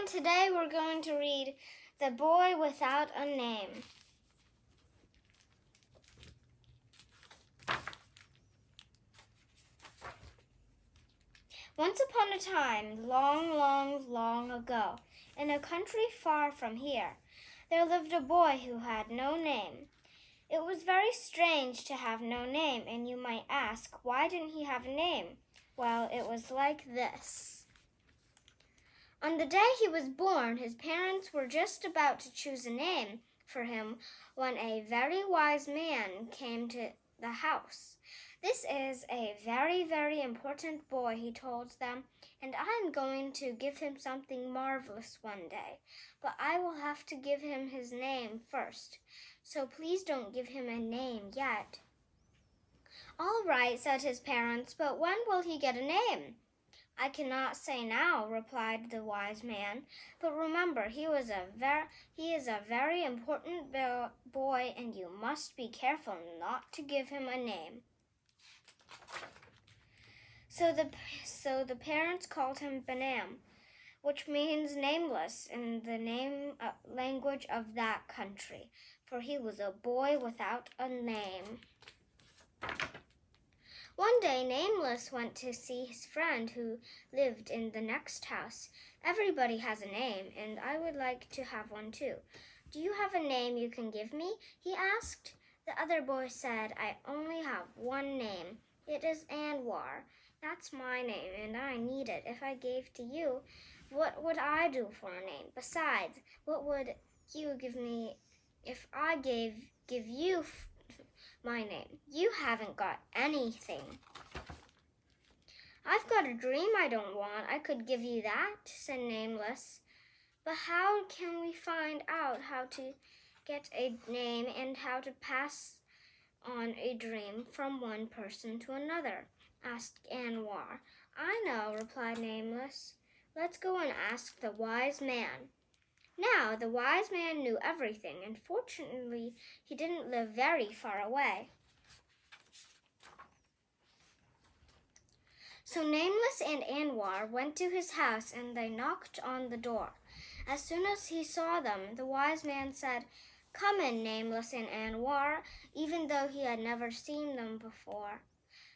everyone, today we're going to read The Boy Without a Name. Once upon a time, long ago, in a country far from here, there lived a boy who had no name. It was very strange to have no name, and you might ask, why didn't he have a name? Well, it was like this. On the day he was born, his parents were just about to choose a name for him when a very wise man came to the house. This is a very important boy, he told them, and I am going to give him something marvelous one day, but I will have to give him his name first, so please don't give him a name yet. All right, said his parents, but when will he get a name? I cannot say now, replied the wise man, but remember, he is a very important boy, and you must be careful not to give him a name. So the parents called him Banam, which means nameless in the language of that country, for he was a boy without a name. One day, Nameless went to see his friend who lived in the next house. Everybody has a name, and I would like to have one too. Do you have a name you can give me? He asked. The other boy said, I only have one name. It is Anwar. That's my name, and I need it. If I gave to you, what would I do for a name? Besides, what would you give me if I give you my name? You haven't got anything. I've got a dream I don't want. I could give you that, said Nameless. But how can we find out how to get a name and how to pass on a dream from one person to another? Asked Anwar. I know, replied Nameless. Let's go and ask the wise man. Now, the wise man knew everything, and fortunately, he didn't live very far away. So Nameless and Anwar went to his house, and they knocked on the door. As soon as he saw them, the wise man said, Come in, Nameless and Anwar, even though he had never seen them before.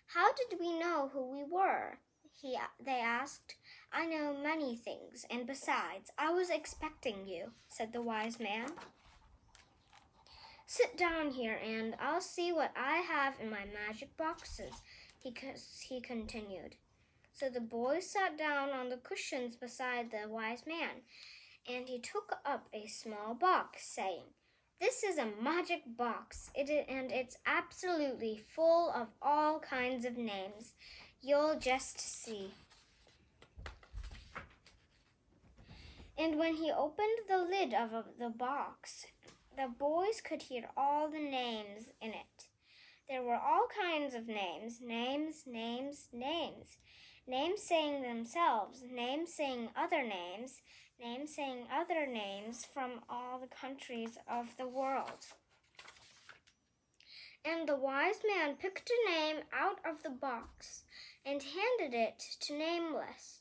How did we know who we were? They asked. I know many things, and besides, I was expecting you, said the wise man. Sit down here, and I'll see what I have in my magic boxes, he continued. So the boy sat down on the cushions beside the wise man, and he took up a small box, saying, This is a magic box, and it's absolutely full of all kinds of names. You'll just see. And when he opened the lid of the box, the boys could hear all the names in it. There were all kinds of names, names saying themselves, names saying other names from all the countries of the world. And the wise man picked a name out of the box and handed it to Nameless.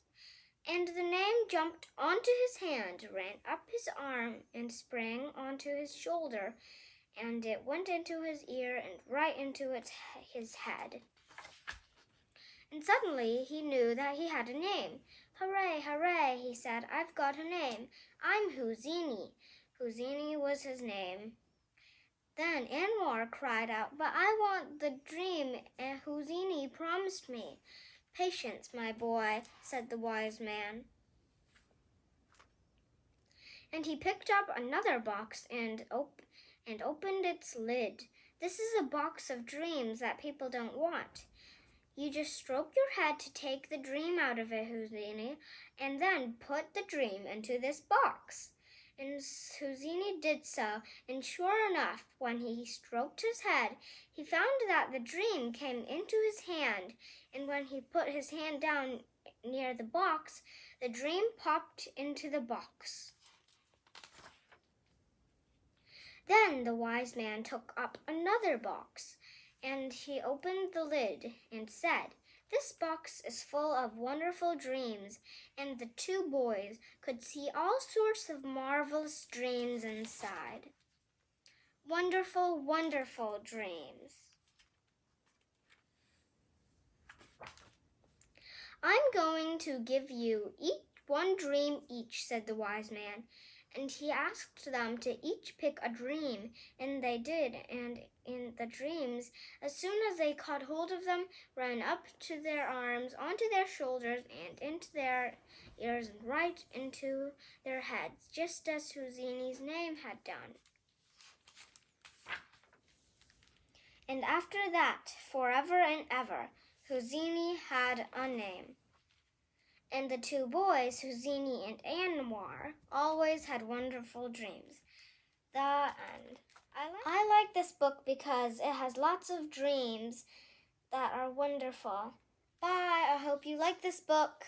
And the name jumped onto his hand, ran up his arm, and sprang onto his shoulder, and it went into his ear and right into his head. And suddenly he knew that he had a name. Hooray, hooray, he said, I've got a name. I'm Houzini. Houzini was his name. Then Anwar cried out, But I want the dream Houzini promised me. Patience, my boy, said the wise man. And he picked up another box and opened its lid. This is a box of dreams that people don't want. You just stroke your head to take the dream out of it, Houzini, and then put the dream into this box. And Houzini did so, and sure enough, when he stroked his head, he found that the dream came into his hand, and when he put his hand down near the box, the dream popped into the box. Then the wise man took up another box, and he opened the lid and said, This box is full of wonderful dreams, and the two boys could see all sorts of marvelous dreams inside. Wonderful, wonderful dreams. I'm going to give you each one dream each, said the wise man, and he asked them to each pick a dream, and they did, and in the dreams, as soon as they caught hold of them, ran up to their arms, onto their shoulders, and into their ears, and right into their heads, just as Houdini's name had done. And after that, forever and ever, Houdini had a name. And the two boys, Houdini and Anwar, always had wonderful dreams. The end. I like this book because it has lots of dreams that are wonderful. Bye. I hope you like this book.